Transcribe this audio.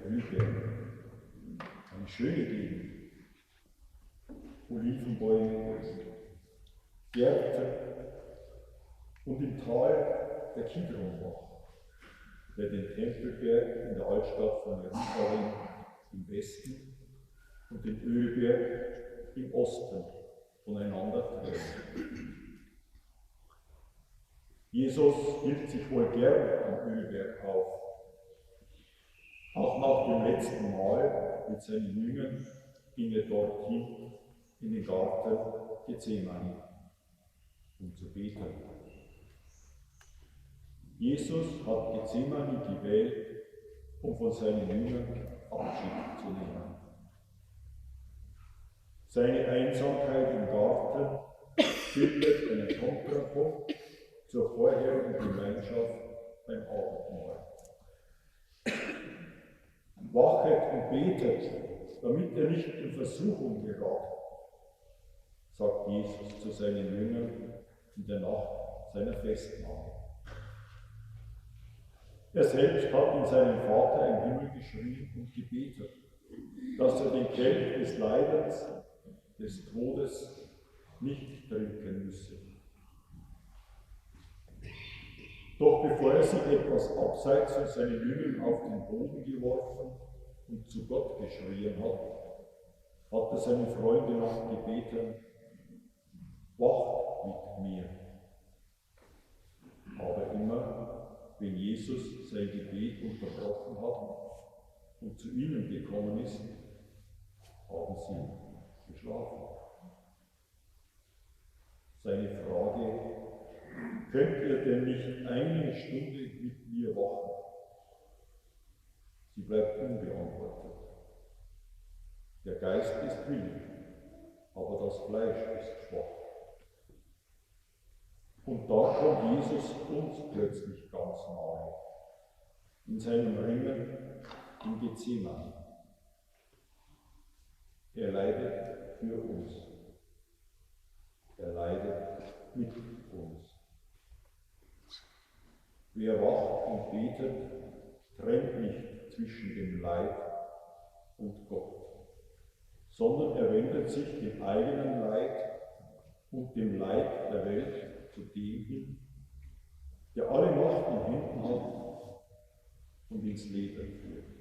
Ölberg. Eine schöne Gegend. Olivenbäume, Gärten und im Tal der Kidronbach, der den Tempelberg in der Altstadt von Jerusalem im Westen und den Ölberg im Osten voneinander trennt. Jesus hielt sich wohl gern am Ölberg auf. Auch nach dem letzten Mal mit seinen Jüngern ging er dorthin in den Garten Gethsemane, um zu beten. Jesus hat Gethsemane gewählt, um von seinen Jüngern Abschied zu nehmen. Seine Einsamkeit im Garten bildet einen Kontrapunkt zur vorherigen Gemeinschaft beim Abendmahl. Wachet und betet, damit ihr nicht in Versuchung gerät, sagt Jesus zu seinen Jüngern in der Nacht seiner Festnahme. Er selbst hat in seinen Vater im Himmel geschrien und gebetet, dass er den Kelch des Leidens, des Todes nicht trinken müsse. Doch bevor er sich etwas abseits von seinen Jüngern auf den Boden geworfen und zu Gott geschrien hat, hat er seine Freunde noch gebeten, wacht mit mir. Aber immer, wenn Jesus sein Gebet unterbrochen hat und zu ihnen gekommen ist, haben sie geschlafen. Seine Frage, könnt ihr denn nicht eine Stunde mit mir wachen? Sie bleibt unbeantwortet. Der Geist ist willig, aber das Fleisch ist schwach. Und da kommt Jesus uns plötzlich ganz nahe, in seinem Ringen in Gethsemane. Er leidet für uns. Er leidet mit uns. Wer wacht und betet, trennt nicht zwischen dem Leid und Gott, sondern er wendet sich dem eigenen Leid und dem Leid der Welt zu dem hin, der alle Macht in Händen hat und ins Leben führt.